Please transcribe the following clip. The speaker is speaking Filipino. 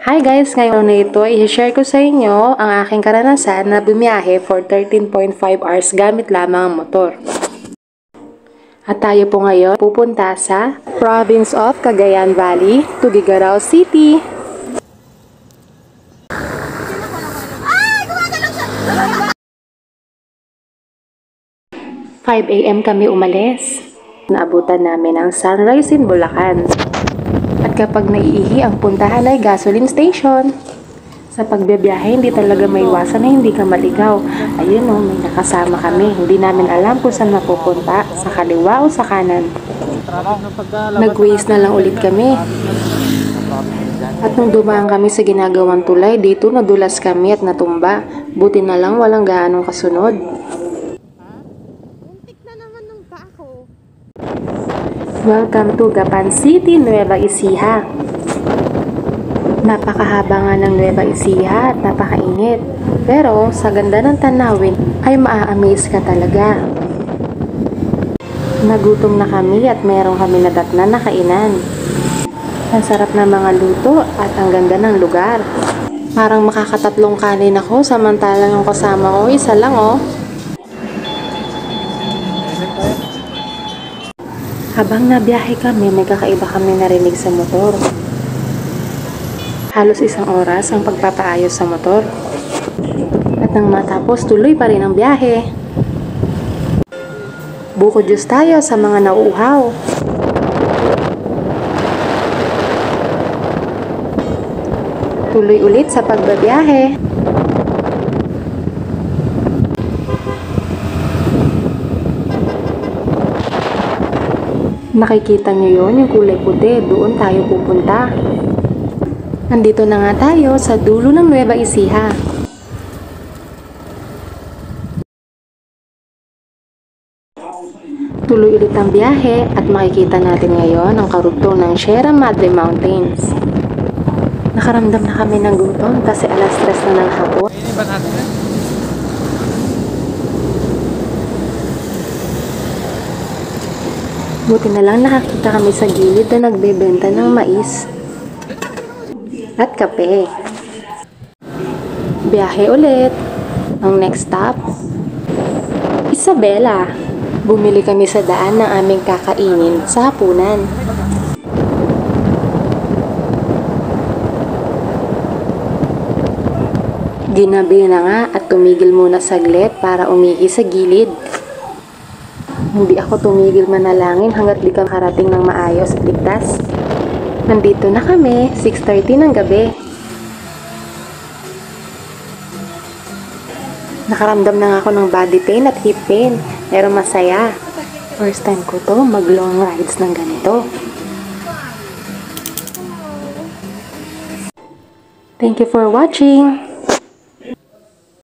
Hi guys! Ngayon na ito, i-share ko sa inyo ang aking karanasan na bumiyahe for 13.5 hours gamit lamang ang motor. At tayo po ngayon pupunta sa Province of Cagayan Valley, Tuguegarao City. 5 AM kami umalis. Naabutan namin ang sunrise in Bulacan. At kapag naiihi, ang puntahan ay gasoline station. Sa pagbibiyahe, hindi talaga maiwasan na hindi ka maligaw. Ayun o, may nakasama kami. Hindi namin alam kung saan mapupunta, sa kaliwa o sa kanan. Nag-waste na lang ulit kami. At nung dumaan kami sa ginagawang tulay, dito nadulas kami at natumba. Buti na lang walang gaanong kasunod. Welcome to Gapan City, Nueva Ecija. Napakahaba nga ng Nueva Ecija at napakainit. Pero sa ganda ng tanawin ay maa-amaze ka talaga. Nagutom na kami at meron kami nadatnan na kainan. Ang sarap ng mga luto at ang ganda ng lugar. Parang makakatatlong kanin ako samantalang ang kasama ko isa lang oh. Habang nabiyahe kami, may kakaiba kami narinig sa motor. Halos 1 oras ang pagpapaayos sa motor. At nang matapos, tuloy pa rin ang biyahe. Buko juice tayo sa mga nauuhaw. Tuloy ulit sa pagbabiyahe. Nakikita niyo yun, yung kulay puti, doon tayo pupunta. Nandito na nga tayo sa dulo ng Nueva Ecija. Tuloy ulit ang biyahe at makikita natin ngayon ang karugtong ng Sierra Madre Mountains. Nakaramdam na kami ng gutom kasi alas 3 na ng hapon. Buti na lang nakakita kami sa gilid na nagbebenta ng mais at kape. Biyahe ulit. Ang next stop, Isabela. Bumili kami sa daan ng aming kakainin sa hapunan. Ginabi na nga at tumigil muna saglit para umihi sa gilid. Hindi ako tumigil manalangin hanggat di kami harating ng maayos at ligtas. Nandito na kami, 6:30 ng gabi. Nakaramdam na ako ng body pain at hip pain, pero masaya. First time ko to mag long rides ng ganito. Thank you for watching!